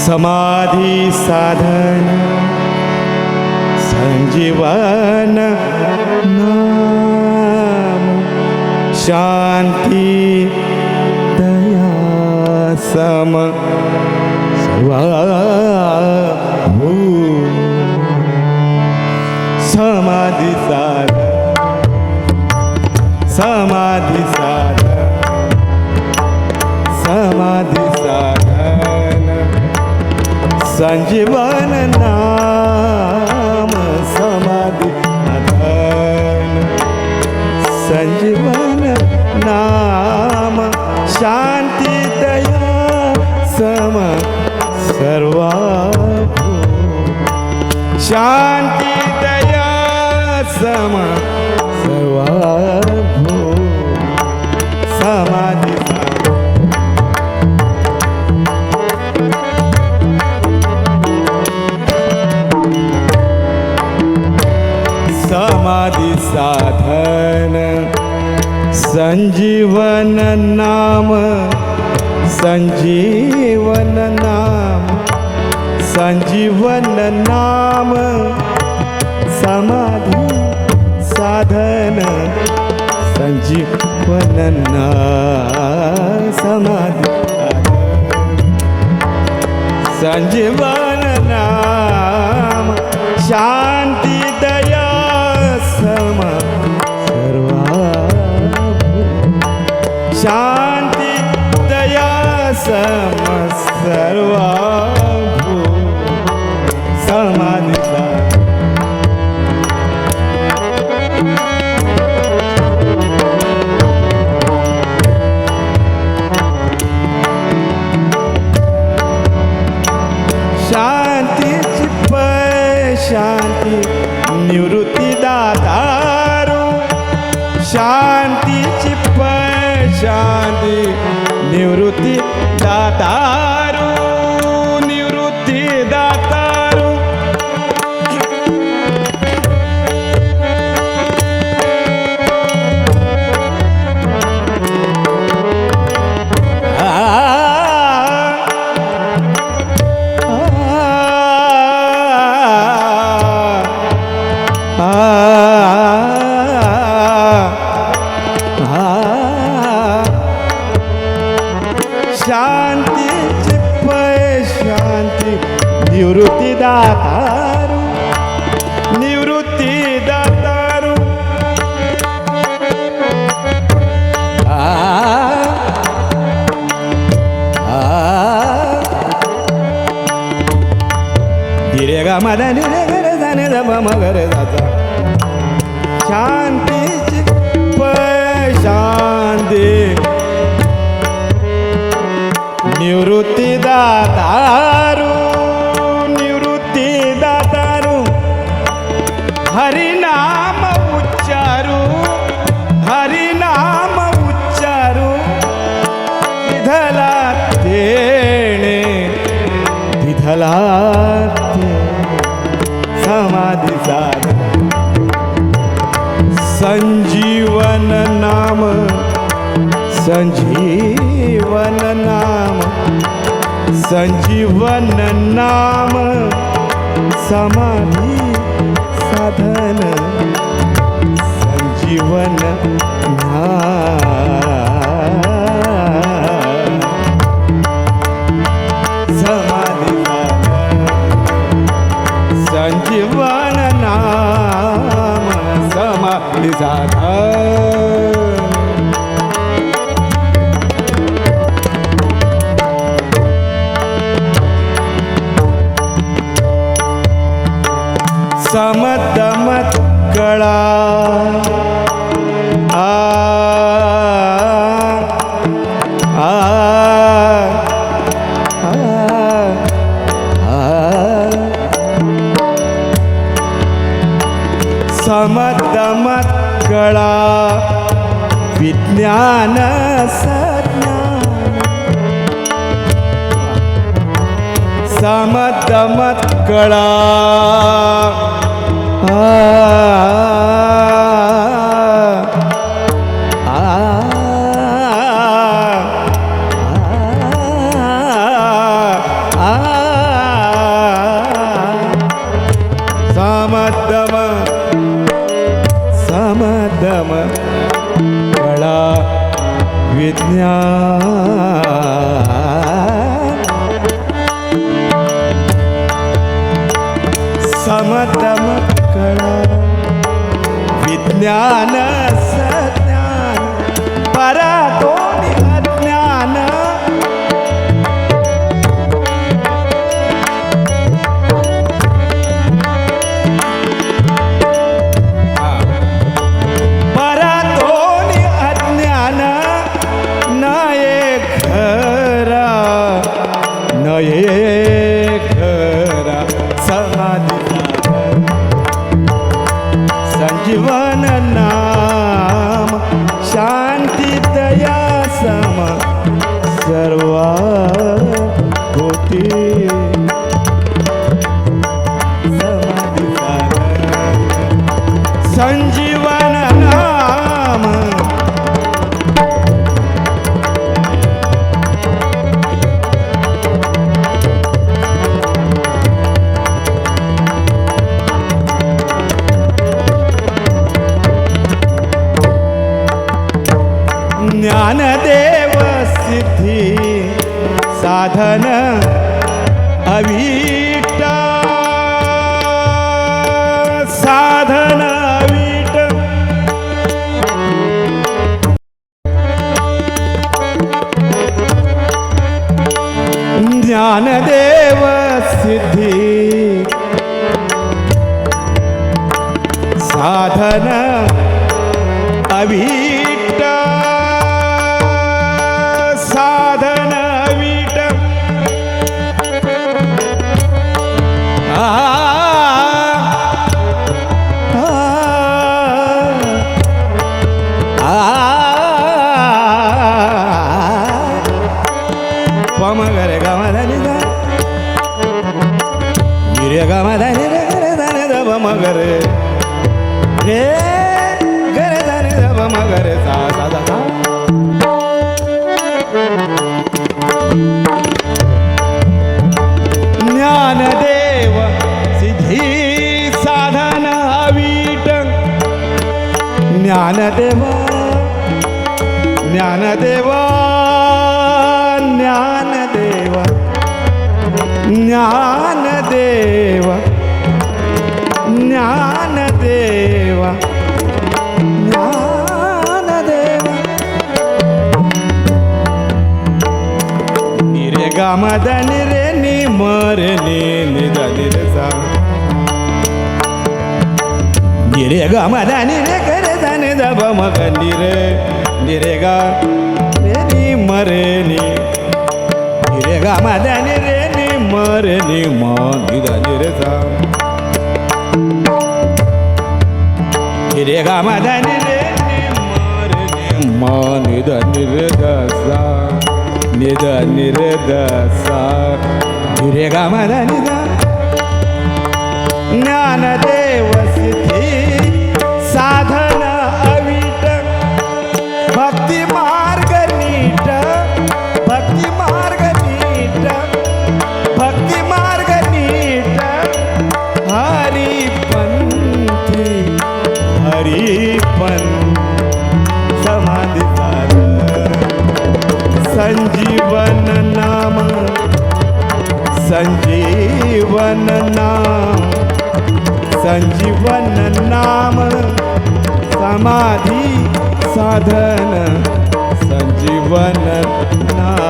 समाधी साधन संजीवन नाम शांती दया सम समाधी साधन समाधी साधन समाधी साधन संजीवन नाम समाधी साधन संजीवन नाम शांती दया सम सर्वा शांती दया सम सर्वा समाधी समाधी साधन संजीवन नाम संजीवन नाम संजीवन नाम समाधी साधन संजीवन नाम समाधी संजीवन नाम शांती दया सम सर्वा शांती दया सम सर्वा समाधी शांतीची शांती निवृत्ती दातारू शांतीची शांती निवृत्ती दातारू निवृत्ती दातारू शांतीची शांती निवृत्ती दातारू निवृत्ती दातारू धिरे गा मा धा नि रे ग रे धा नि धा प म ग रे धा धा शांतीची शांती निवृत्ती दातारू निवृत्ती दातारू हरिनाम उच्चारू हरिनाम उच्चारू विधला तेणे विधला समाधी साधन संजीवन नाम संजीवन नाम संजीवन नाम समाधी साधन संजीवन नाम समाधी साधन संजीवन नाम समाधी साधन समदमत कळा समदमत कळा विज्ञान समदमत कळा समदम कळा विज्ञान समदम कळा विज्ञान सज्ञान परातोनि अज्ञान परातोनि अज्ञान न एक खरा न एक खरा समाधी संजीवन नाम शांती दया सम सर्वा होती समाधी संजीवन नाम ज्ञानदेव सिद्धी साधन अवीट साधन अवीट ज्ञानदेव सिद्धी साधन अवीट साधन वीट पम गरे ग म ध नि ध नि रे ग म ध नि रे ग रे ध नि ध प म ग रे रे ग रे ध नि ध प म ग रे सा सा सा सा ज्ञानदेव सिद्धी साधन अवीट ज्ञानदेव ज्ञानदेव ज्ञानदेव ज्ञानदेव ज्ञानदेव ज्ञानदेव निरे गाम धनि रे नि मरे नि निध निरे सा निरे गाम धनि रे करे धनि ध प म ग निरे निरे गा रे नि मरे नि निरे गाम धनि रे नि मरे नि म निध निरे सा निरे गाम धनि रे नि मरे नि म निध निरे ग सा निध निरे ग सा निरे ग म ध नि ध ज्ञानदेव सिद्धी साधन अवीट भक्ती मार्ग नीट भक्ती मार्ग नीट भक्ती मार्ग नीट हरिपंथी हरिपंथ समाधी संजीवन नाम संजीवन नाम संजीवन नाम समाधी साधन संजीवन नाम